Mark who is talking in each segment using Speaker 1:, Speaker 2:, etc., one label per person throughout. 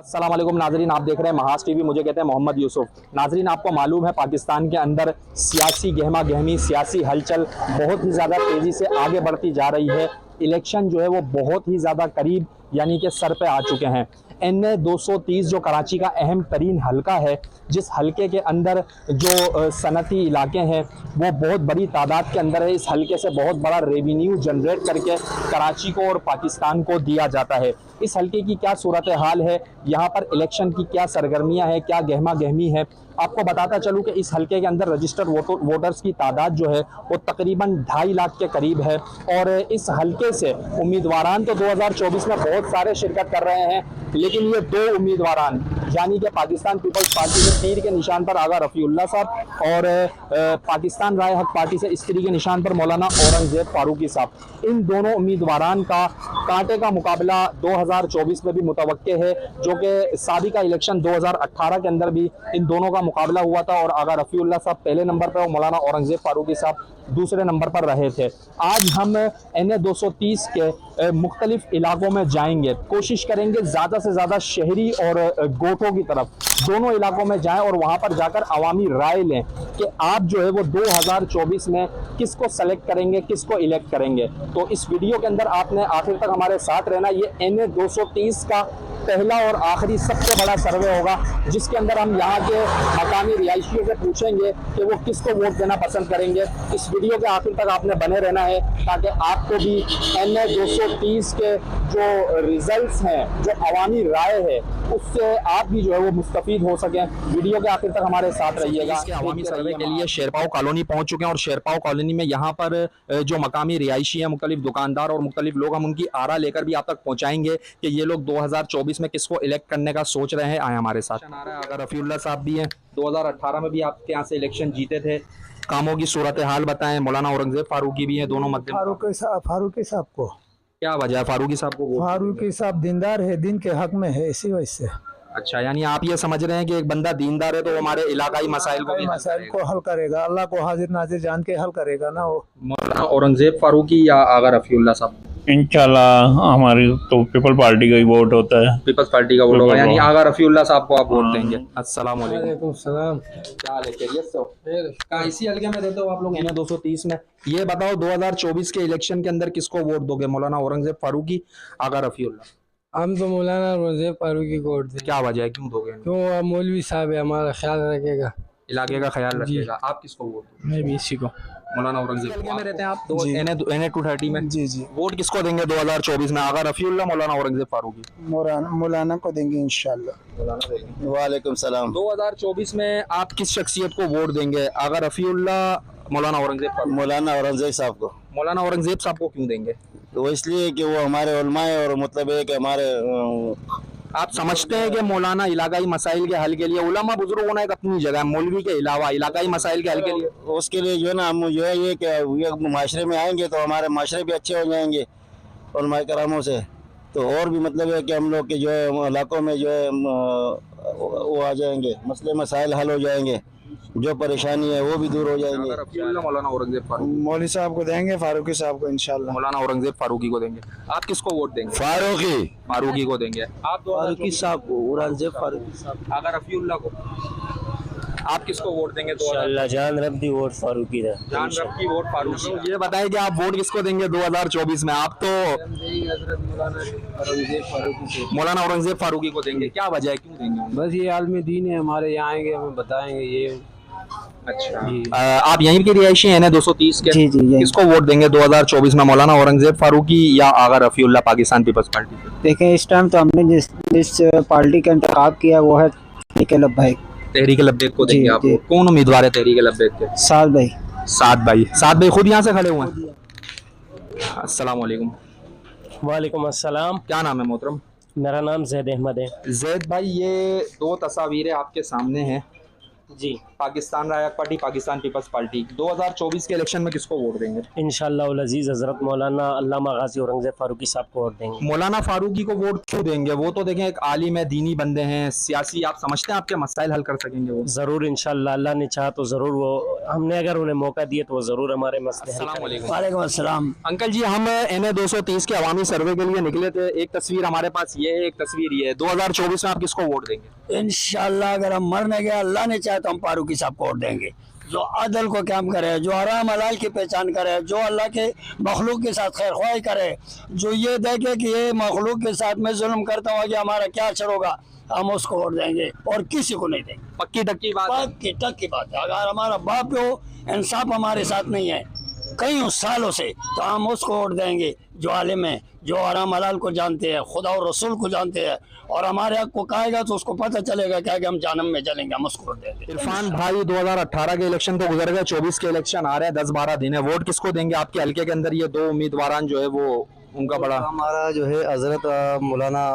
Speaker 1: अस्सलाम वालेकुम नाजरीन, आप देख रहे हैं महाज टीवी। मुझे कहते हैं मोहम्मद यूसुफ। नाजरीन, आपको मालूम है पाकिस्तान के अंदर सियासी गहमा गहमी, सियासी हलचल बहुत ही ज़्यादा तेज़ी से आगे बढ़ती जा रही है। इलेक्शन जो है वो बहुत ही ज़्यादा करीब यानी कि सर पे आ चुके हैं। NA 230 जो कराची का अहम तरीन हलका है, जिस हलके के अंदर जो सनती इलाके हैं वो बहुत बड़ी तादाद के अंदर है। इस हलके से बहुत बड़ा रेवेन्यू जनरेट करके कराची को और पाकिस्तान को दिया जाता है। इस हलके की क्या सूरत हाल है, यहाँ पर इलेक्शन की क्या सरगर्मियाँ हैं, क्या गहमा गहमी है, आपको बताता चलूँ कि इस हलके के अंदर रजिस्टर्ड वोटर्स की तादाद जो है वो तकरीबन 2.5 लाख के करीब है। और इस हलके से उम्मीदवारान तो 2024 में बहुत सारे शिरकत कर रहे हैं, लेकिन ये दो उम्मीदवारान यानी कि पाकिस्तान पीपल्स पार्टी से तीर के निशान पर आगा रफ़ीउल्लाह साहब और पाकिस्तान राय हक पार्टी से स्त्री के निशान पर मौलाना औरंगजेब फारूकी साहब, इन दोनों उम्मीदवारान का कांटे का मुकाबला 2024 में भी मुतवक्के है, जो कि साबिका इलेक्शन 2018 के अंदर भी इन दोनों का मुकाबला हुआ था और आगा रफ़ीउल्लाह साहब पहले नंबर पर और मौलाना औरंगजेब फारूकी साहब दूसरे नंबर पर रहे थे। आज हम NA 230 के मुख्तलिफ इलाकों में जाएंगे, कोशिश करेंगे ज़्यादा से ज़्यादा शहरी और गोठों की तरफ दोनों इलाकों में जाएं और वहां पर जाकर अवामी राय लें कि आप जो है वो 2024 में किसको सेलेक्ट करेंगे, किसको इलेक्ट करेंगे। तो इस वीडियो के अंदर आपने आखिर तक हमारे साथ रहना। ये NA 230 का पहला और आखिरी सबसे बड़ा सर्वे होगा, जिसके अंदर हम यहाँ के मकामी रिहायशियों से पूछेंगे कि वो किसको वोट देना पसंद करेंगे। इस वीडियो के आखिर तक आपने बने रहना है ताकि आपको भी NA 230 के जो रिजल्ट्स हैं, जो अवामी राय है, उससे आप भी जो है वो मुस्तफीद हो सकें। वीडियो के आखिर तक हमारे साथ रहिएगा। अवामी सर्वे के लिए शेरपाव कॉलोनी पहुंच चुके हैं और शेरपाव कॉलोनी में यहाँ पर जो मकामी रिहायशी हैं, मुख्तलिफ दुकानदार और मुख्तलिफ लोग, हम उनकी आरा लेकर भी आप तक पहुँचाएंगे कि ये लोग 2024 में किसको इलेक्ट करने का सोच रहे हैं। आए हमारे साथ। अगर रफ़ीउल्लाह साहब भी हैं, 2018 में भी आपके यहाँ से इलेक्शन जीते थे, कामों की सूरत हाल बताएं। मौलाना औरंगजेब फारूकी भी हैं, दोनों मध्य।
Speaker 2: फारूकी साहब को
Speaker 1: क्या वजह है फारूकी साहब को?
Speaker 2: फारूकी साहब दीनदार है, दिन के हक में है, इसी वजह से।
Speaker 1: अच्छा, यानी आप ये समझ रहे हैं कि एक बंदा दीनदार है तो वो हमारे इलाकाई मसाइल को
Speaker 2: हल करेगा, अल्लाह को हाजिर नाजिर जान के हल करेगा ना वो।
Speaker 1: मौलाना औरंगजेब फारूकी या आगा रफ़ीउल्लाह साहब?
Speaker 3: इंशाल्लाह हमारी तो पीपल पार्टी का ही वोट होता है।
Speaker 1: पीपल्स पार्टी का वोट होगा, यानी आगा रफ़ीउल्लाह साहब को आप वोट देंगे। अस्सलाम वालेकुम।
Speaker 2: सलाम।
Speaker 1: क्या हाल है, खैरियत से हो? कहाँ इसी हल्के में रहते हो आप लोग, NA 230 में? ये बताओ 2024 के इलेक्शन के अंदर किसको वोट दोगे, मौलाना औरंगजेब फारूकी, आगा रफ़ीउल्लाह?
Speaker 2: हम तो मौलाना औरंगजेब फारूकी को वोट दें।
Speaker 1: क्या वजह है, क्यों दोगे?
Speaker 2: क्यों, मौलवी साहब है, हमारा ख्याल रखेगा,
Speaker 1: इलाके का ख्याल रखेगा। आप किसको वोट दोगे?
Speaker 2: मैं भी इसी को।
Speaker 1: मौलाना औरंगजेब में रहते हैं आप, NA 230 में।
Speaker 2: जी जी,
Speaker 1: वोट किसको देंगे 2024 में, आगा रफ़ीउल्लाह, मौलाना औरंगजेब फारूकी?
Speaker 2: मौलाना को देंगे इंशाल्लाह।
Speaker 4: वालेकुम सलाम।
Speaker 1: 2024 में आप किस शख्सियत को वोट देंगे, आगा रफ़ीउल्लाह, मौलाना औरंगजेब फारूकी?
Speaker 4: मौलाना औरंगजेब साहब को।
Speaker 1: मौलाना औरंगजेब साहब को क्यों देंगे?
Speaker 4: तो इसलिए कि वो हमारे उलमा है और मतलब है कि हमारे
Speaker 1: आप समझते हैं कि मौलाना इलाकाई मसाइल के हल के लिए, उलमा बुजुर्ग होना एक अपनी जगह, मौलवी के अलावा इलाकाई मसाइल के हल के लिए,
Speaker 4: उसके लिए जो है ना, हम जो है ये कि ये माशरे में आएंगे तो हमारे माशरे भी अच्छे हो जाएंगे उलमा करामों से। तो और भी मतलब है कि हम लोग के जो है इलाकों में जो है वो आ जाएंगे, मसले मसाइल हल हो जाएंगे, जो परेशानी है वो भी दूर हो जाएंगे।
Speaker 1: मौलाना औरंगजेब फारूकी?
Speaker 2: मौलवी साहब को देंगे, फारूकी साहब को इंशाल्लाह।
Speaker 1: मौलाना औरंगजेब फारूकी को देंगे। आप किसको वोट देंगे?
Speaker 4: फारूकी
Speaker 1: को देंगे। आप
Speaker 4: फारूकी साहब को, औरंगजेब फारूकी साहब।
Speaker 1: आगा रफ़ीउल्लाह को? आप किसको वोट देंगे?
Speaker 4: जान रब्बी वोट फारूकी है।
Speaker 1: जान रब्बी वोट फारूकी। ये बताएं कि आप वोट किसको देंगे 2024 में? आप तो मौलाना औरंगजेब फारूकी को देंगे। क्या वजह है, क्यों देंगे?
Speaker 2: बस ये आलमी दीन है, हमारे यहाँ आएंगे हमें बताएंगे ये।
Speaker 1: अच्छा, आप यहीं के रिहायशी हैं NA 230 के?
Speaker 2: जी जी।
Speaker 1: किसको वोट देंगे 2024 में, मौलाना औरंगजेब फारूकी या आगा रफ़ीउल्लाह पाकिस्तान पीपल्स पार्टी?
Speaker 2: देखें, इस टाइम तो हमने जिस पार्टी का इंतखाब किया वो है
Speaker 1: तहरीक लब्बैक को देंगे आप? कौन उम्मीदवार है तहरीक लब्बैक के?
Speaker 2: साद भाई।
Speaker 1: साद भाई खुद यहाँ से खड़े हुए हैं। अस्सलाम वालेकुम।
Speaker 5: वालेकुम अस्सलाम।
Speaker 1: क्या नाम है मोहतरम?
Speaker 5: मेरा नाम जैद अहमद है।
Speaker 1: जैद भाई, ये दो तस्वीरें आपके सामने हैं,
Speaker 5: जी
Speaker 1: पाकिस्तान रायक पार्टी, पाकिस्तान पीपल्स पार्टी, 2024 के इलेक्शन में किसको वोट देंगे?
Speaker 5: इंशाअल्लाह उल अजीज हज़रत मौलाना अल्लामा गाजी औरंगज़ेब फारूकी साहब को वोट देंगे।
Speaker 1: मौलाना फारूकी को वोट क्यों देंगे? वो तो देखें एक आलिम है, दीनी बंदे हैं, सियासी, आप समझते हैं आपके मसाइल हल कर सकेंगे वो?
Speaker 5: ज़रूर इंशाअल्लाह, अल्लाह ने चाहा तो ज़रूर, वो हमने अगर उन्हें मौका दिया तो वो ज़रूर हमारे मसले हल
Speaker 1: अस्सलाम
Speaker 5: करेंगे।
Speaker 1: वालेकुम।
Speaker 2: वालेकुम अस्सलाम।
Speaker 1: अंकल जी, हम NA 230 के अवामी सर्वे के लिए निकले थे। एक तस्वीर हमारे पास ये है, एक तस्वीर ये है। 2024 में आप किसको वोट देंगे?
Speaker 2: इंशाअल्लाह अगर हम मरने गए, अल्लाह ने चाहे तो हम फारूकी साहब को वोट देंगे, जो अदल को काम करे, जो हराम हलाल की पहचान करे, जो अल्लाह के मखलूक के साथ खैर ख्वाही करे, जो ये देखे कि ये मखलूक के साथ मैं जुल्म करता हूँ कि हमारा क्या असर होगा, हम उसको वोट देंगे और किसी को नहीं देंगे।
Speaker 1: पक्की टक्की बात है।
Speaker 2: पक्की टक्की बात है। अगर हमारा बाप हो इंसाफ हमारे साथ नहीं है कई सालों से, तो हम उसको वोट देंगे जो आलिम है, जो हराम हलाल को जानते हैं, खुदा और रसूल को जानते हैं, और हमारे हक को कहेगा तो उसको पता चलेगा क्या कि हम जानम में चलेंगे, हम उसको वोट देंगे।
Speaker 1: इरफान भाई, 2018 के इलेक्शन तो गुजर गए, 24 के इलेक्शन आ रहे हैं, 10-12 दिन है। वोट किसको देंगे? आपके हल्के के अंदर ये दो उम्मीदवार जो है वो उनका बड़ा
Speaker 4: हमारा जो है हजरत मौलाना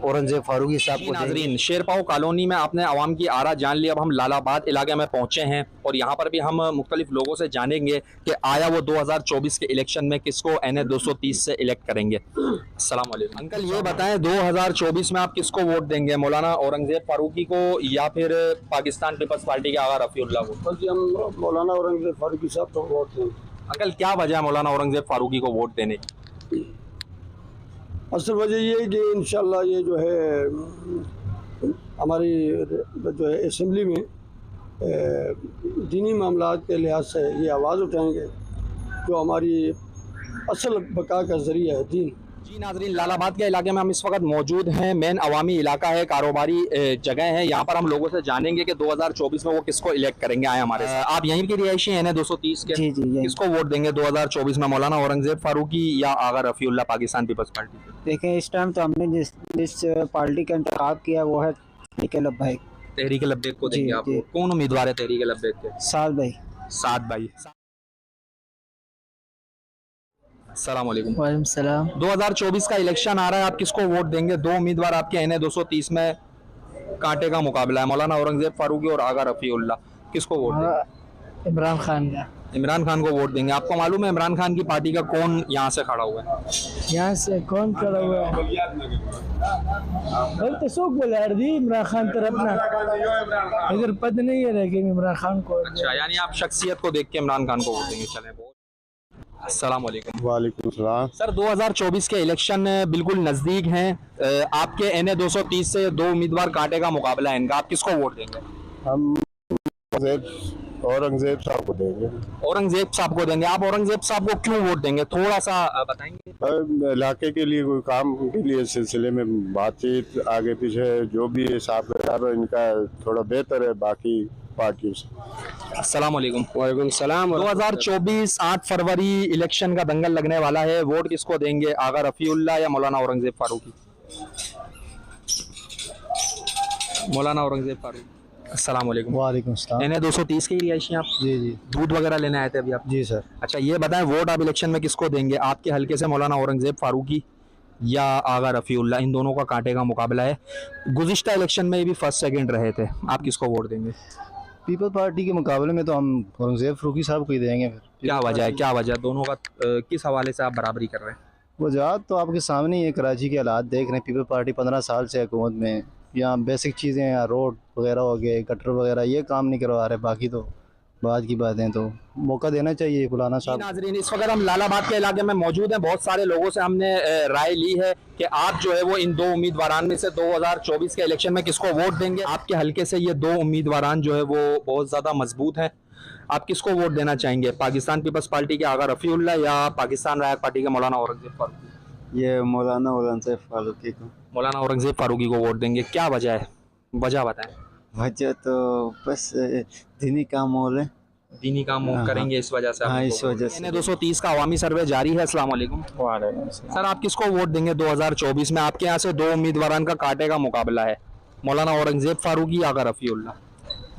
Speaker 4: औरंगजेब फारूकी साहब को देंगे।
Speaker 1: नाजरीन, शेरपाओ कॉलोनी में आपने आवाम की आरा जान ली। अब हम लालाबाद इलाके में पहुंचे हैं और यहाँ पर भी हम मुख्तलिफ लोगों से जानेंगे कि आया वो 2024 के इलेक्शन में किसको NA 230 से इलेक्ट करेंगे। अस्सलाम वालेकुम। अंकल ये बताएं, 2024 में आप किसको वोट देंगे? मौलाना औरंगजेब फारूकी को या फिर पाकिस्तान पीपल्स पार्टी के आगा रफीउल्लाह को?
Speaker 4: हम मौलाना औरंगजेब फारूकी साहब को वोट देंगे।
Speaker 1: अंकल क्या वजह है मौलाना औरंगजेब फारूकी को वोट देने की?
Speaker 6: असल वजह ये है कि इंशाल्लाह ये जो है हमारी जो है असम्बली में दीनी मामलात के लिहाज से ये आवाज़ उठाएंगे, जो हमारी असल बका का ज़रिया है दीन।
Speaker 1: जी नाजरीन, लालाबाद के इलाके में हम इस वक्त मौजूद हैं। मेन अवामी इलाका है, कारोबारी जगह है। यहाँ पर हम लोगों से जानेंगे कि 2024 में वो किसको इलेक्ट करेंगे। आए हमारे साथ। आप यहीं की रिहायशी हैं NA 230 के?
Speaker 2: जी जी, यही।
Speaker 1: किसको वोट देंगे 2024 में? मौलाना औरंगजेब फारूकी या आगा रफीउल्लाह पाकिस्तान पीपल्स पार्टी?
Speaker 2: देखें, इस टाइम तो हमने जिस पार्टी का इंतखाब किया वो है तहरीक लब्बैक।
Speaker 1: तहरीक लब्बैक को देंगे
Speaker 2: जी,
Speaker 1: आप?
Speaker 2: जी।
Speaker 1: कौन उम्मीदवार है तहरीक लब्बैक के?
Speaker 2: साद भाई।
Speaker 1: साद भाई। अस्सलाम वालेकुम।
Speaker 2: वालेकुम सलाम।
Speaker 1: 2024 का इलेक्शन आ रहा है, आप किसको वोट देंगे? दो उम्मीदवार आपके NA 230 में कांटे का मुकाबला है, मौलाना औरंगजेब फारूकी और आगा रफीउल्लाह। किसको वोट देंगे?
Speaker 2: इमरान खान का।
Speaker 1: इमरान खान को वोट देंगे। आपको मालूम है इमरान खान की पार्टी का कौन यहाँ से खड़ा हुआ है?
Speaker 2: यहाँ से कौन खड़ा हुआ है? तो शौक बोला यार दी इमरान खान तरफ ना, इधर पद नहीं है लेकिन इमरान खान को।
Speaker 1: अच्छा, यानी आप शख्सियत को देख के इमरान खान को वोट देंगे। चलें। अस्सलाम वालेकुम।
Speaker 6: वालेकुम सलाम।
Speaker 1: सर, 2024 के इलेक्शन बिल्कुल नज़दीक हैं। आपके NA 230 से दो उम्मीदवार कांटे का मुकाबला है इनका, आप किसको वोट देंगे?
Speaker 6: हम औरंगजेब साहब को देंगे।
Speaker 1: औरंगजेब साहब को देंगे। आप औरंगजेब साहब को क्यों वोट देंगे, थोड़ा सा बताएंगे?
Speaker 6: इलाके के लिए कोई काम के लिए सिलसिले में बातचीत आगे पीछे जो भी हिसाब किताब है इनका थोड़ा बेहतर है बाकी पार्टियों से।
Speaker 1: अस्सलाम वालेकुम।
Speaker 6: वालेकुम सलाम।
Speaker 1: 2024 8 फरवरी इलेक्शन का दंगल लगने वाला है। वोट किसको देंगे, आगा रफीउल्लाह या मौलाना औरंगजेब फारूकी? मौलाना औरंगजेब फारूकी। अस्सलाम वालेकुम।
Speaker 2: वालेकुम सलाम।
Speaker 1: NA 230 की रिहायशी आप?
Speaker 2: जी जी
Speaker 1: दूध वगैरह लेने आए थे अभी आप?
Speaker 2: जी सर।
Speaker 1: अच्छा, ये बताएं, वोट आप इलेक्शन में किसको देंगे? आपके हल्के से मौलाना औरंगजेब फारूकी या आगा रफीउल्लाह, इन दोनों का कांटे का मुकाबला है। गुज़िश्ता इलेक्शन में ये भी फर्स्ट सेकंड रहे थे, आप किसको वोट देंगे?
Speaker 7: पीपल पार्टी के मुकाबले में तो हम औरंगजेब फारूकी साहब को ही देंगे। फिर
Speaker 1: क्या वजह है, क्या वजह दोनों का किस हवाले से आप बराबरी कर रहे हैं?
Speaker 7: वजह तो आपके सामने ही है, कराची के हालात देख रहे हैं। पीपल पार्टी 15 साल से हुकूमत में, यहाँ बेसिक चीज़ें, यहाँ रोड वगैरह हो गए, गटर वगैरह, ये काम नहीं करवा रहे। बाकी तो बाद की बातें, तो मौका देना चाहिए मौलाना साहब।
Speaker 1: नाजरीन, इस वक्त हम लालाबाद के इलाके में मौजूद हैं। बहुत सारे लोगों से हमने राय ली है कि आप जो है वो इन दो उम्मीदवारान में से 2024 के इलेक्शन में किसको वोट देंगे। आपके हल्के से ये दो उम्मीदवारान जो है वो बहुत ज़्यादा मजबूत हैं, आप किसको वोट देना चाहेंगे? पाकिस्तान पीपल्स पार्टी के आगा रफीउल्लाह या पाकिस्तान रायक पार्टी के मौलाना औरंगजेब फारूकी?
Speaker 4: ये मौलाना औरंगजेब फारूकी को।
Speaker 1: मौलाना औरंगजेब फारूकी को वोट देंगे। क्या वजह है, वजह बताएं।
Speaker 4: वजह तो बस दीनी काम हो रहे,
Speaker 1: दीनी काम करेंगे इस वजह से।
Speaker 4: हाँ, इस वजह से।
Speaker 1: NA 230 का अवामी सर्वे जारी है। अस्सलाम वालेकुम। सर, आप किसको वोट देंगे 2024 में? आपके यहाँ से दो उम्मीदवारान का कांटे का मुकाबला है, मौलाना औरंगजेब फारूकी आगा रफीउल्लाह।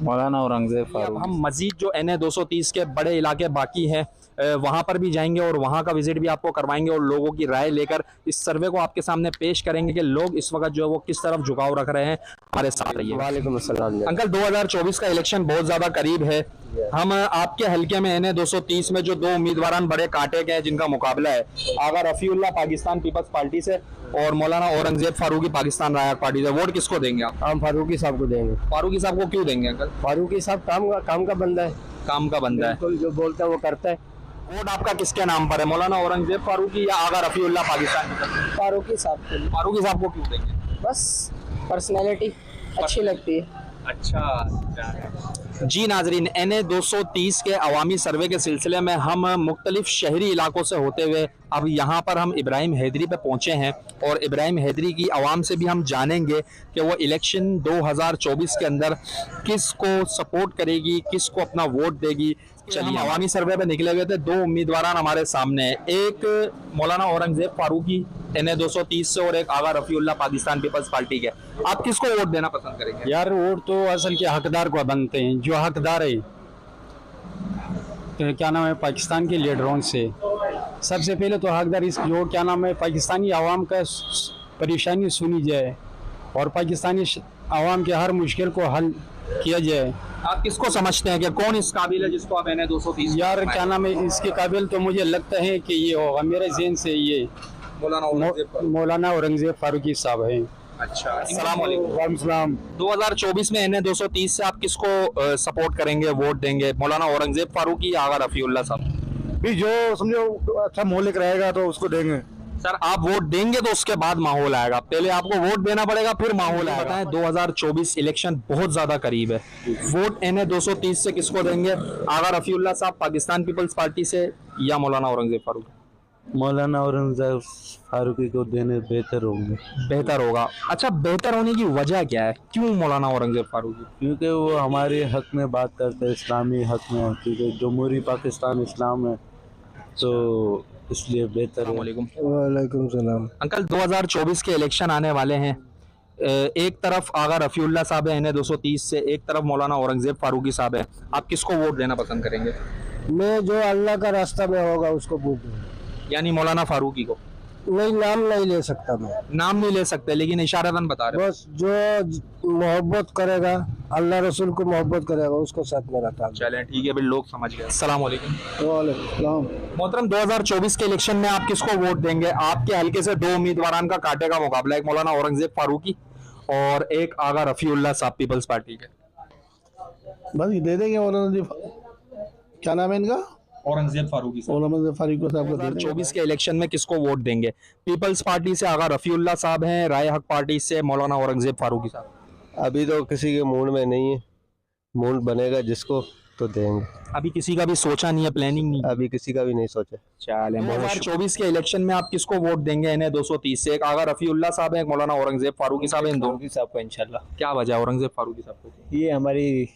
Speaker 7: मौलाना औरंगजेब
Speaker 1: अब हम मजीद जो NA 230 के बड़े इलाके बाकी हैं वहां पर भी जाएंगे और वहां का विजिट भी आपको करवाएंगे और लोगों की राय लेकर इस सर्वे को आपके सामने पेश करेंगे कि लोग इस वक्त जो है वो किस तरफ झुकाव रख रहे हैं। हमारे साथ रहिए।
Speaker 8: वालेकुम अस्सलाम।
Speaker 1: अंकल 2024 का इलेक्शन बहुत ज्यादा करीब है। हम आपके हलके में NA 230 में जो 2 उम्मीदवार बड़े कांटे के हैं जिनका मुकाबला है, आगा रफीउल्लाह पाकिस्तान पीपल्स पार्टी से और मौलाना औरंगजेब फारूकी पाकिस्तान रायत पार्टी से, वोट किसको देंगे आप?
Speaker 8: हम फारूकी साहब को देंगे।
Speaker 1: फारूकी साहब को क्यों देंगे अंकल?
Speaker 8: फारूकी साहब काम का बंदा है,
Speaker 1: काम का बंदा है,
Speaker 8: बिल्कुल जो बोलता है वो करता है।
Speaker 1: वोट आपका किसके नाम पर है, मौलाना औरंगजेब फारूकी या आगा रफीउल्लाह पाकिस्तान?
Speaker 8: फारूकी साहब को।
Speaker 1: फारूकी साहब को क्यों देंगे?
Speaker 8: बस पर्सनैलिटी अच्छी लगती है।
Speaker 1: अच्छा जी नाजरीन, NA 230 के अवामी सर्वे के सिलसिले में हम मुख्तलिफ शहरी इलाकों से होते हुए अब यहाँ पर हम इब्राहिम हैदरी पे पहुँचे हैं और इब्राहिम हैदरी की आवाम से भी हम जानेंगे कि वो इलेक्शन 2024 के अंदर किसको सपोर्ट करेगी, किसको अपना वोट देगी। चलिए, हम अवामी सर्वे पे निकले हुए थे, 2 उम्मीदवार हमारे सामने हैं, एक मौलाना औरंगजेब फारूकी NA 230 से और एक आगा रफीउल्लाह पाकिस्तान पीपल्स पार्टी के। आप किसको वोट देना पसंद करेंगे?
Speaker 2: यार वोट तो असल के हकदार को बनते हैं, जो हकदार है तो क्या नाम है पाकिस्तान के लीडरों से। सबसे पहले तो हकदार इस जो क्या नाम है पाकिस्तानी आवाम का परेशानी सुनी जाए और पाकिस्तानी आवाम के हर मुश्किल को हल किया जाए।
Speaker 1: आप किसको समझते हैं कि कौन इस काबिल है जिसको आप NA 230?
Speaker 2: यार क्या नाम है इसके काबिल तो मुझे लगता है कि ये होगा, मेरे ज़हन से ये मौलाना औरंगजेब फारूकी साहब हैं।
Speaker 1: अच्छा, अस्सलाम वालेकुम।
Speaker 2: सलाम।
Speaker 1: 2024 में NA 230 से आप किसको सपोर्ट करेंगे, वोट देंगे, मौलाना औरंगजेब फारूकी या आगा रफीउल्लाह साहब?
Speaker 7: भी जो समझो अच्छा माहौल रहेगा तो उसको देंगे।
Speaker 1: सर आप वोट देंगे तो उसके बाद माहौल आएगा, पहले आपको वोट देना पड़ेगा फिर माहौल आएगा। बताएं 2024 इलेक्शन बहुत ज्यादा करीब है, वोट NA 230 से किसको देंगे, आगा रफीउल्लाह साहब पाकिस्तान पीपल्स पार्टी से या मौलाना औरंगजेब फारूकी?
Speaker 9: मौलाना औरंगजेब फारूकी को देने बेहतर होंगे।
Speaker 1: बेहतर होगा। अच्छा, बेहतर होने की वजह क्या है, क्यों मौलाना औरंगजेब फारूकी?
Speaker 9: क्योंकि वो हमारे हक में बात करते हैं, इस्लामी हक में, क्योंकि जमहूरी पाकिस्तान इस्लाम है तो इसलिए बेहतर है।
Speaker 7: वालेकुम सलाम।
Speaker 1: अंकल 2024 के इलेक्शन आने वाले हैं, एक तरफ आगा रफीउल्लाह साहब है NA 230 से, एक तरफ मौलाना औरंगजेब फारूकी साहब है, आप किसको वोट देना पसंद करेंगे?
Speaker 8: मैं जो अल्लाह का रास्ता में होगा उसको वोट दूंगा।
Speaker 1: यानी मौलाना फारूकी को?
Speaker 8: नहीं, नाम नहीं ले सकता मैं।
Speaker 1: नाम नहीं ले सकते लेकिन इशारतन बता रहे।
Speaker 8: बस जो मोहब्बत करेगा, अल्लाह रसूल को मोहब्बत करेगा, उसको साथ में रखा।
Speaker 1: चलें ठीक है, फिर लोग समझ गए। अस्सलाम वालेकुम।
Speaker 8: वालेकुम।
Speaker 1: मोहतरम 2024 के इलेक्शन में आप किसको वोट देंगे? आपके हल्के से 2 उम्मीदवार का कांटे का मुकाबला, एक मौलाना औरंगजेब फारूकी और एक आगा रफीउल्लाह साहब पीपल्स पार्टी के।
Speaker 7: बस ये दे देंगे मौलाना जी, क्या नाम है इनका,
Speaker 1: औरंगजेब फारूकी साहब।
Speaker 7: औरंगजेब फारूकी साहब को
Speaker 1: 2024 के इलेक्शन में किसको वोट देंगे? पीपल्स पार्टी से आगा रफीउल्लाह साहब हैं, राय हक पार्टी से मौलाना औरंगजेब फारूकी साहब।
Speaker 9: अभी तो किसी के मूड में नहीं है, मूड बनेगा जिसको तो देंगे।
Speaker 1: अभी किसी का भी सोचा नहीं है, प्लानिंग नहीं?
Speaker 9: अभी किसी का भी नहीं सोचा।
Speaker 1: चले, 2024 के इलेक्शन में आप किसको वोट देंगे NA 230 से? एक आगा रफीउल्लाह साहब है, एक मौलाना औरंगजेब फारूकी साहब है। इन दोनों
Speaker 10: साहब को इंशाल्लाह।
Speaker 1: क्या वजह है औरंगजेब फारूकी साहब को?
Speaker 10: ये हमारी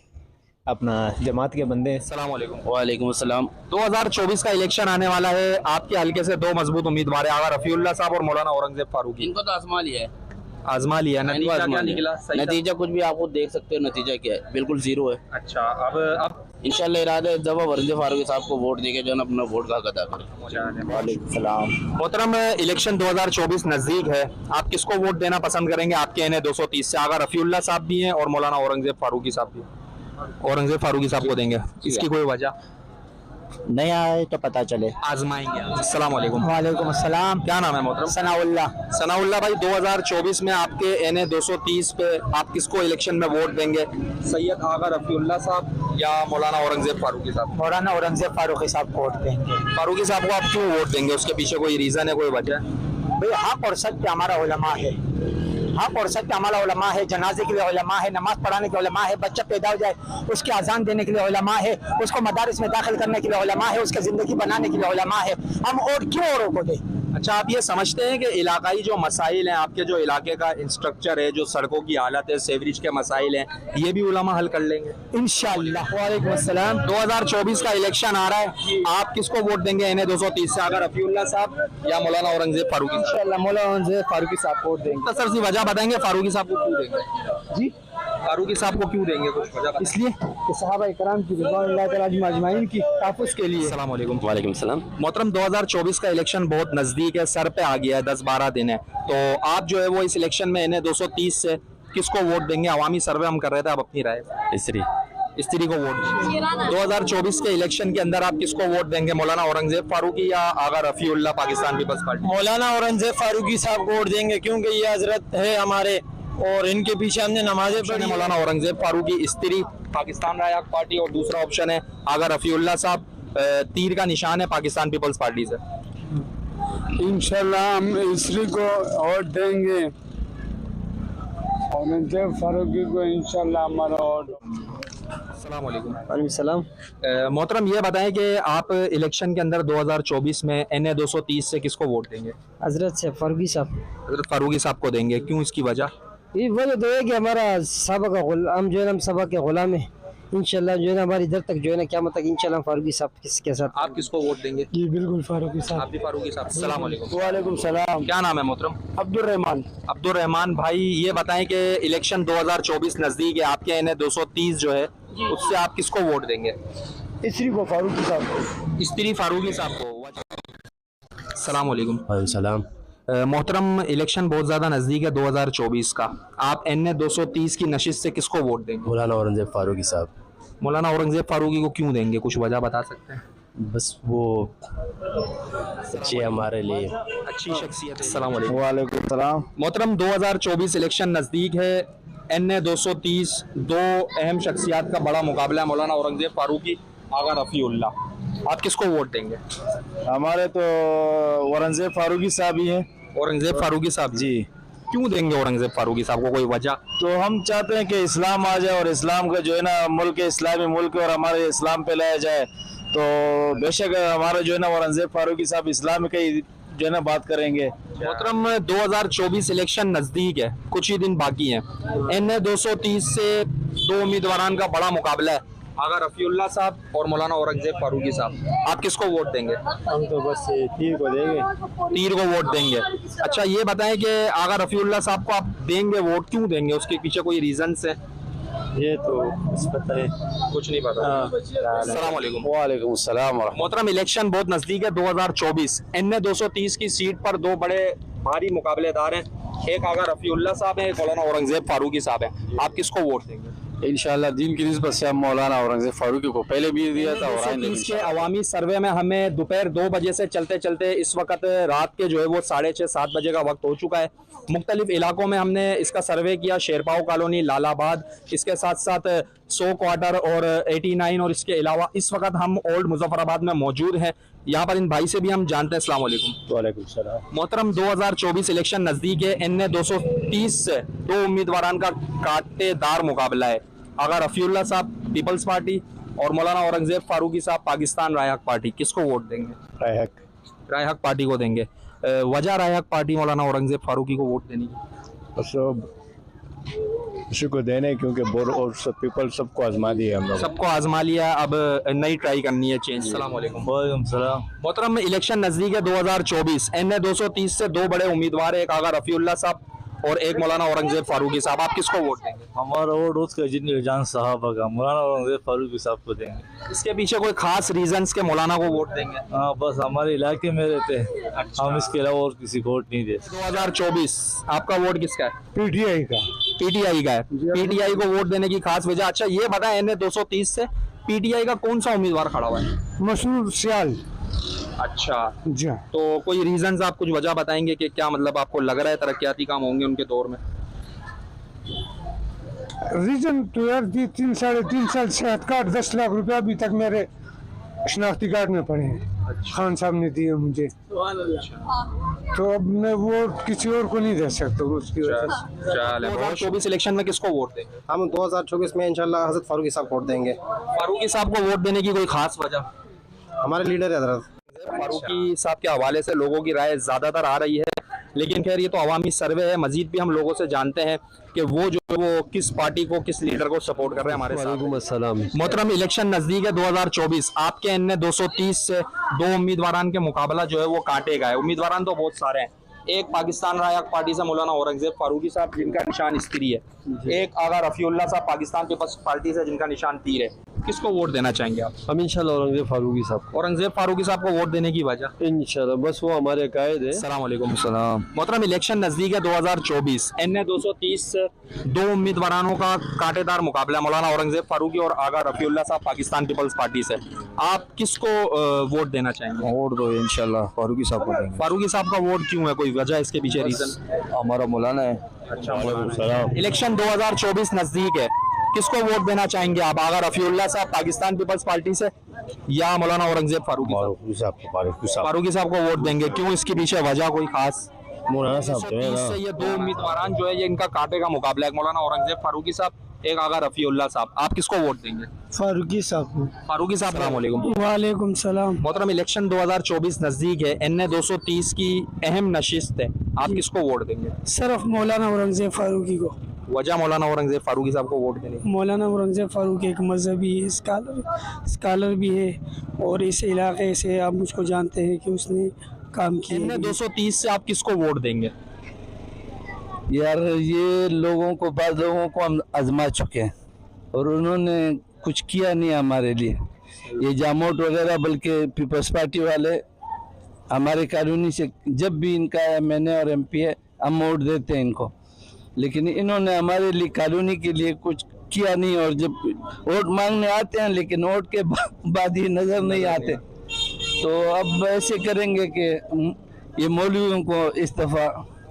Speaker 10: अपना जमात के बंदे हैं।
Speaker 1: अस्सलाम वालेकुम।
Speaker 5: वालेकुम अस्सलाम।
Speaker 1: 2024 का इलेक्शन आने वाला है, आपके हल्के से 2 मजबूत उम्मीदवार है, आगा रफीउल्लाह साहब और मौलाना औरंगजेब फारूकी।
Speaker 5: इनको तो आजमा लिया है।
Speaker 1: आजमा लिया, नतीजा क्या निकला? सही था?
Speaker 5: नतीजा कुछ भी आपको देख सकते हो, नतीजा क्या है, बिल्कुल जीरो है।
Speaker 1: अच्छा, अब
Speaker 5: इंशाल्लाह इरादा है जब औरंगजेब फारूकी साहब को वोट देके जो है ना अपना वोट का हक अदा करें।
Speaker 10: वालेकुम सलाम।
Speaker 1: मोहतरम इलेक्शन 2024 नजदीक है, आप किसको वोट देना पसंद करेंगे? आपके NA 230 से आगा रफीउल्लाह साहब भी हैं और मौलाना औरंगजेब फारूकी साहब भी। औरंगजेब फारूकी साहब को देंगे, इसकी कोई वजह
Speaker 10: नहीं आए तो पता चले,
Speaker 1: आजमाएंगे। अस्सलाम वालेकुम।
Speaker 8: वालेकुम अस्सलाम।
Speaker 1: क्या नाम है मोहतरम?
Speaker 8: सनाउल्लाह।
Speaker 1: सनाउल्लाह भाई, 2024 में आपके NA 230 पे आप किसको इलेक्शन में वोट देंगे? सैयद आगा रफीउल्लाह साहब या मौलाना औरंगजेब फारूकी साहब?
Speaker 8: मौलाना औरंगजेब फारूकी साहब को वोट देंगे।
Speaker 1: फारूकी साहब को आप क्यों वोट देंगे? उसके पीछे कोई रीजन है, कोई वजह?
Speaker 8: भाई हक और सच पे हमारा उलमा है, हक और सच पे हमारा उलमा है, जनाजे के लिए उलमा है, नमाज पढ़ाने के उलमा है, बच्चा पैदा हो जाए उसकी अजान देने के लिए उलमा है, उसको मदारिस में दाखिल करने के लिए उलमा है, उसकी ज़िंदगी बनाने के लिए उलमा है। हम और क्यों औरों को दें?
Speaker 1: अच्छा, आप ये समझते हैं कि इलाकाई जो मसाइल हैं, आपके जो इलाके का इंस्ट्रक्चर है, जो सड़कों की हालत है, सेवरेज के मसाइल हैं, ये भी उलमा हल कर लेंगे
Speaker 8: इंशाअल्लाह। वालेकुम अस्सलाम।
Speaker 1: 2024 का इलेक्शन आ रहा है, आप किसको वोट देंगे NA 230 से? आगा रफीउल्लाह साहब या मौलाना औरंगजेब फारूकी?
Speaker 8: इंशाअल्लाह मौलाना औरंगजेब फारूकी साहब को वोट देंगे।
Speaker 1: तो सर सी वजह बताएंगे फारूकी साहब को क्यों देंगे?
Speaker 8: जी,
Speaker 1: फारूकी साहब को क्यों देंगे, कुछ वजह?
Speaker 8: इसलिए कि सहाबा कराम की रिज़वानुल्लाह तआला अलैहिम अजमाइन की तहफ़्फ़ुज़ के लिए।
Speaker 1: अस्सलाम वालेकुम।
Speaker 10: वालेकुम सलाम।
Speaker 1: मोहतरम 2024 का इलेक्शन बहुत नज़दीक है, सर पे आ गया है, 10-12 दिन है, तो आप जो है वो इस इलेक्शन में इन्हें 230 से किसको वोट देंगे? अवामी सर्वे हम कर रहे थे, आप अपनी राय स्त्री को वोट देंगे। 2024 के इलेक्शन के अंदर आप किसको वोट देंगे? मौलाना औरंगजेब फारूकी या आगा रफीउल्लाह पाकिस्तान पीपल्स पार्टी?
Speaker 2: मौलाना औरंगजेब फारूकी साहब को वोट देंगे, क्योंकि ये हजरत है हमारे और इनके पीछे हमने नमाजें
Speaker 1: ऑप्शन है
Speaker 2: पढ़ी।
Speaker 1: मौलाना औरंगजेब फारूकी स्त्री पाकिस्तान राय हक पार्टी, और दूसरा ऑप्शन है आगा रफीउल्लाह साहब, तीर का निशान है पाकिस्तान पीपल्स पार्टी से।
Speaker 6: इंशाल्लाह हम स्त्री को वोट देंगे, औरंगजेब फारूकी को इंशाल्लाह हमारा वोट।
Speaker 1: अस्सलाम वालेकुम।
Speaker 10: वालेकुम सलाम।
Speaker 1: मोहतरम ये बताएं कि आप इलेक्शन के अंदर 2024 में NA 230 से किसको वोट देंगे?
Speaker 8: हजरत से फारूकी साहब।
Speaker 1: हजरत फारूकी साहब को देंगे, क्यों, इसकी वजह?
Speaker 8: ये वजह तो है कि हमारा सबक का गुलाम जो है ना, हम सबक के गुलाम है। इंशाल्लाह जो है ना हमारी दर तक जो है ना क़यामत तक इंशाल्लाह फारूकी साहब के साथ।
Speaker 1: आप किसको वोट देंगे?
Speaker 8: जी बिल्कुल फारूकी साहब।
Speaker 1: आप भी फारूकी साहब। अस्सलाम वालेकुम।
Speaker 2: वालेकुम सलाम।
Speaker 1: क्या नाम है मोहतरम?
Speaker 2: अब्दुल रहमान।
Speaker 1: अब्दुल रहमान भाई, ये बताएं कि इलेक्शन 2024 नजदीक है, आपके NA 230 जो है उससे आप किसको वोट देंगे?
Speaker 2: स्त्री को फारूकी साहब को।
Speaker 1: स्त्री फारूकी साहब को। अस्सलाम वालेकुम।
Speaker 10: वालेकुम सलाम।
Speaker 1: मोहतरम इलेक्शन बहुत ज़्यादा नज़दीक है 2024 का, आप NA 230 की नशिस्त से किसको वोट देंगे?
Speaker 10: मौलाना औरंगजेब फारूकी साहब।
Speaker 1: मौलाना औरंगजेब फारूकी को क्यों देंगे, कुछ वजह बता सकते हैं?
Speaker 10: बस वो अच्छी है हमारे लिए।
Speaker 1: अच्छी शख्सियत। अस्सलाम वालेकुम।
Speaker 6: वालेकुम सलाम।
Speaker 1: मोहतरम 2024 इलेक्शन नज़दीक है, NA 230 दो अहम शख्सियात का बड़ा मुकाबला है, मौलाना औरंगजेब फारूकी, आगा रफ़ीउल्लाह, आप किसको वोट देंगे?
Speaker 4: हमारे तो औरंगजेब फारूकी साहब ही हैं।
Speaker 1: औरंगजेब फारूकी साहब जी। क्यों देंगे औरंगजेब फारूकी साहब को, कोई वजह?
Speaker 4: तो हम चाहते हैं कि इस्लाम आ जाए और इस्लाम का जो है ना मुल्क इस्लामी मुल्क और हमारे इस्लाम पे लाया जाए, तो बेशक हमारा जो है ना औरंगजेब फारूकी साहब इस्लाम के जो है ना बात करेंगे।
Speaker 1: मोहतरम 2024 इलेक्शन नज़दीक है, कुछ ही दिन बाकी हैं, NA 230 से दो उम्मीदवारान का बड़ा मुकाबला है, आगा रफ़ीउल्लाह साहब और मौलाना औरंगजेब फारूकी साहब, आप किसको वोट देंगे?
Speaker 10: हम तो बस तीर को देंगे।
Speaker 1: तीर को वोट देंगे। अच्छा ये बताएं कि आगा रफ़ीउल्लाह साहब को आप देंगे वोट, क्यों देंगे, उसके पीछे कोई रीजंस है?
Speaker 10: ये तो पता है,
Speaker 1: कुछ नहीं पता। अस्सलाम वालेकुम।
Speaker 4: वालेकुम सलाम।
Speaker 1: मोहतरम इलेक्शन बहुत नज़दीक है 2024, NA 230 की सीट पर दो बड़े भारी मुकाबलेदार हैं, एक आगा रफ़ीउल्लाह साहब है, एक मौलाना औरंगजेब फारूकी साहब है, आप किसको वोट देंगे?
Speaker 4: इंशाल्लाह दीन की निस्बत से हम मौलाना औरंगजेब फारूकी को पहले भी दिया था और आएंगे।
Speaker 1: इसके अवामी सर्वे में हमें दोपहर 2 बजे से चलते चलते इस वक्त रात के जो है वो 6:30-7 बजे का वक्त हो चुका है। मुख्तलिफ इलाकों में हमने इसका सर्वे किया, शेरपाव कॉलोनी, लालाबाद, इसके साथ साथ 100 क्वार्टर और 89, और इसके अलावा इस वक्त हम ओल्ड मुजफ्फराबाद में मौजूद हैं। यहाँ पर इन भाई से भी हम जानते हैं। अस्सलाम वालेकुम।
Speaker 10: वालेकुम सलाम।
Speaker 1: मोहतरम 2024 इलेक्शन नज़दीक है, NA 230 से दो उम्मीदवारान का कांटेदार मुकाबला है, आगा रफ़ीउल्लाह साहब पीपल्स पार्टी और मौलाना औरंगजेब फारूकी साहब पाकिस्तान राय हक पार्टी, किसको वोट देंगे? राय हक पार्टी को देंगे। वजह राय हक पार्टी मौलाना औरंगजेब फारूकी को वोट देने की?
Speaker 6: उसी को देने, क्योंकि बोर और सब पीपल सबको आजमा दिया, हम लोग
Speaker 1: सबको आजमा लिया, अब नई ट्राई करनी है चेंज। अस्सलाम वालेकुम।
Speaker 10: वालेकुम सलाम।
Speaker 1: मोहतरम इलेक्शन नज़दीक है 2024, NA 230 से दो बड़े उम्मीदवार है, एक आगा रफ़ीउल्लाह साहब और एक मौलाना औरंगजेब फारूकी साहब, आप किसको वोट देंगे?
Speaker 10: हमारा वोट उसका जितने जान साहब का मौलाना औरंगजेब फारूकी साहब को देंगे।
Speaker 1: इसके पीछे कोई खास रीजंस के मौलाना को वोट देंगे?
Speaker 10: हाँ, बस हमारे इलाके में रहते हैं।
Speaker 1: अच्छा।
Speaker 10: हम इसके अलावा और किसी को वोट नहीं देते।
Speaker 1: 2024 आपका वोट किसका है?
Speaker 6: PTI का।
Speaker 1: PTI का है। PTI को वोट देने की खास वजह? अच्छा ये बताएं, NA 230 से PTI का कौन सा उम्मीदवार खड़ा हुआ है?
Speaker 6: मसरूर सियाल।
Speaker 1: अच्छा
Speaker 6: जी।
Speaker 1: तो कोई रीजंस, आप कुछ वजह बताएंगे कि क्या मतलब आपको लग रहा है तरक्याती काम होंगे उनके दौर में?
Speaker 6: रीजन तो यार 3-3.5 साल से हथकाट 10 लाख रुपया अभी तक मेरे शनाख्ती कार्ड में पड़े हैं। खान साहब ने दिए मुझे, तो अब मैं वोट किसी और को नहीं दे सकता उसकी वजह से।
Speaker 1: 2024 इलेक्शन में किसको वोट देंगे?
Speaker 11: हम 2024 में इंशाल्लाह हज़रत फारूकी साहब को वोट देंगे।
Speaker 1: फारूकी साहब को वोट देने की कोई खास वजह?
Speaker 11: हमारे लीडर है हज़रत
Speaker 1: फारूकी साहब के हवाले से लोगों की राय ज़्यादातर आ रही है, लेकिन खैर ये तो अवामी सर्वे है, मजीद भी हम लोगों से जानते हैं कि वो जो वो किस पार्टी को, किस लीडर को सपोर्ट कर रहे हैं हमारे साथ। मोहतरम इलेक्शन नज़दीक है 2024, आपके NA 230 से दो उम्मीदवारान के मुकाबला जो है वो कांटेगा है। उम्मीदवारान तो बहुत सारे हैं, एक पाकिस्तान रायक पार्टी से मौलाना औरंगजेब फारूकी साहब जिनका निशान स्त्री है, एक आगा रफीउल्लाह साहब पाकिस्तान पीपल्स पार्टी से जिनका निशान तीर है, किसको वोट देना चाहेंगे आप?
Speaker 12: हम इंशाल्लाह औरंगजेब फारूकी साहब।
Speaker 1: औरंगजेब फारूकी साहब को वोट देने की वजह?
Speaker 12: इंशाल्लाह बस वो हमारे कायद है।
Speaker 1: अस्सलाम वालेकुम। सलाम। मोहतरम, इलेक्शन नजदीक है 2024, NA 230 दो उम्मीदवारों का कांटेदार मुकाबला, मौलाना औरंगजेब फारूकी और आगा रफीउल्लाह साहब पाकिस्तान पीपल्स पार्टी से। आप किसको वोट देना चाहेंगे?
Speaker 12: वोट दो इंशाल्लाह फारूकी साहब को देंगे।
Speaker 1: फारूकी साहब का वोट क्यों है, कोई वजह इसके पीछे रीजन?
Speaker 12: हमारा मौलाना है।
Speaker 1: अच्छा, इलेक्शन 2024 नजदीक है, किसको वोट देना चाहेंगे आप? आगा रफीउल्लाह साहब पाकिस्तान पीपल्स पार्टी से या मौलाना औरंगजेब फारूकी साहब? फारूकी साहब को वोट देंगे, क्यों, इसके पीछे वजह कोई खास?
Speaker 12: मौलाना साहब
Speaker 1: से ये दो उम्मीदवार जो है ये इनका कांटे का मुकाबला है, मौलाना औरंगजेब फारूकी साहब, एक आगा रफीउल्लाह साहब। आप किसको वोट देंगे?
Speaker 6: फारूकी साहब।
Speaker 1: फारूकी साहब। अस्सलाम वालेकुम।
Speaker 6: वालेकुम सलाम।
Speaker 1: मोहतरम, इलेक्शन 2024 नजदीक है, NA 230 की अहम नशिस्त है, आप किसको वोट देंगे?
Speaker 6: सिर्फ मौलाना औरंगजेब फारूकी को।
Speaker 1: वजह मौलाना औरंगजेब फारूकी साहब को वोट देने?
Speaker 6: मौलाना औरंगजेब फारूकी एक मजहबी स्कॉलर भी है और इस इलाके से आप मुझको जानते हैं कि उसने काम किया।
Speaker 1: NA 230 से आप किसको वोट देंगे?
Speaker 9: यार ये लोगों को, बाद लोगों को हम आजमा चुके हैं और उन्होंने कुछ किया नहीं हमारे लिए। ये जामोट वगैरह, बल्कि पीपल्स पार्टी वाले हमारे कानूनी से जब भी इनका MNA और MP है हम वोट देते हैं इनको, लेकिन इन्होंने हमारे लिए कानूनी के लिए कुछ किया नहीं। और जब वोट मांगने आते हैं लेकिन वोट के बाद ही नज़र नहीं आते, तो अब ऐसे करेंगे कि ये मौलवियों को इस दफ़ा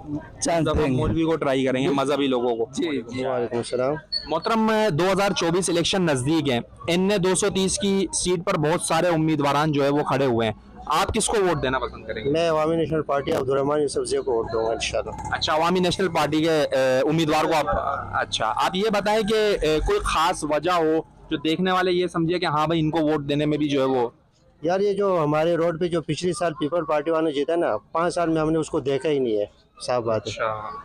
Speaker 9: चांस देंगे,
Speaker 1: मौलवी को ट्राई करेंगे, मजहबी लोगों को।
Speaker 9: जी।
Speaker 12: वालेकुम सलाम।
Speaker 1: मोहतरम, 2024 इलेक्शन नजदीक है, NA 230 की सीट पर बहुत सारे उम्मीदवार जो है वो खड़े हुए हैं, आप किसको वोट देना पसंद करेंगे?
Speaker 11: मैं अवामी नेशनल पार्टी अब्दुर्रहमान यूसुफजई को वोट दूंगा इंशाल्लाह।
Speaker 1: अच्छा, अवामी नेशनल पार्टी के उम्मीदवार को आप? अच्छा, आप ये बताएं कि कोई खास वजह हो जो देखने वाले ये समझे कि हाँ भाई इनको वोट देने में भी जो है वो?
Speaker 11: यार ये जो हमारे रोड पे जो पिछले साल पीपल पार्टी वाले जीता ना, 5 साल में हमने उसको देखा ही नहीं है, साफ बात है।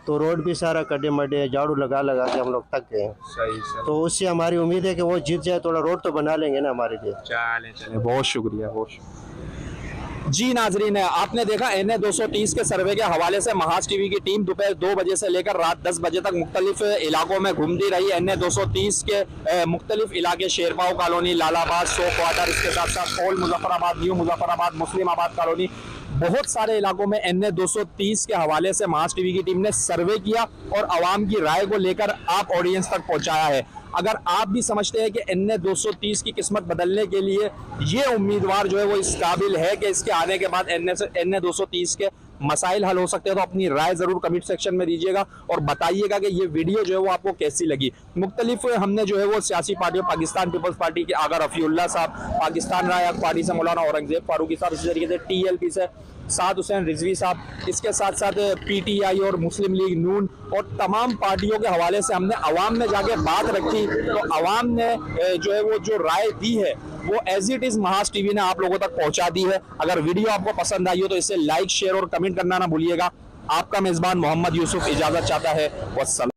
Speaker 11: तो रोड भी सारा कड्डे मड्डे झाड़ू लगा के हम लोग थक गए हैं।
Speaker 1: सही।
Speaker 11: तो उससे हमारी उम्मीद है कि वो जीत जाए, थोड़ा रोड तो बना लेंगे ना हमारे लिए।
Speaker 1: चले, बहुत शुक्रिया, बहुत शुक्रिया। जी नाजरीन, आपने देखा NA 230 के सर्वे के हवाले से महाज टीवी की टीम दोपहर 2 बजे से लेकर रात 10 बजे तक मुख्तलिफ इलाकों में घूमती रही। NA 230 के मुख्तलिफ इलाके, शेरपाव कॉलोनी, लालाबाद, सो क्वार्टर, इसके साथ साथ old Muzaffarabad, new Muzaffarabad, Muslimabad colony, बहुत सारे इलाकों में NA 230 के हवाले से महाज टीवी की टीम ने सर्वे किया और आवाम की राय को लेकर आप ऑडियंस तक पहुंचाया है। अगर आप भी समझते हैं कि NA 230 की किस्मत बदलने के लिए ये उम्मीदवार जो है वो इस काबिल है कि इसके आने के बाद NA 230 के मसाइल हल हो सकते हैं, तो अपनी राय ज़रूर कमेंट सेक्शन में दीजिएगा और बताइएगा कि ये वीडियो जो है वो आपको कैसी लगी। मुख्तलिफ हमने जो है वो सियासी पार्टियों, पाकिस्तान पीपल्स पार्टी के आगा रफीउल्लाह साहब, पाकिस्तान रायक पार्टी से मौलाना औरंगजेब फारूकी साहब, इसी तरीके से TLP से साद हुसैन रिजवी साहब, इसके साथ साथ PTI और मुस्लिम लीग नून और तमाम पार्टियों के हवाले से हमने अवाम में जाके बात रखी, तो अवाम ने जो है वो जो राय दी है वो एज इट इज़ महाज टीवी ने आप लोगों तक पहुंचा दी है। अगर वीडियो आपको पसंद आई हो तो इसे लाइक, शेयर और कमेंट करना ना भूलिएगा। आपका मेज़बान मोहम्मद यूसुफ इजाज़त चाहता है। वस्सलाम।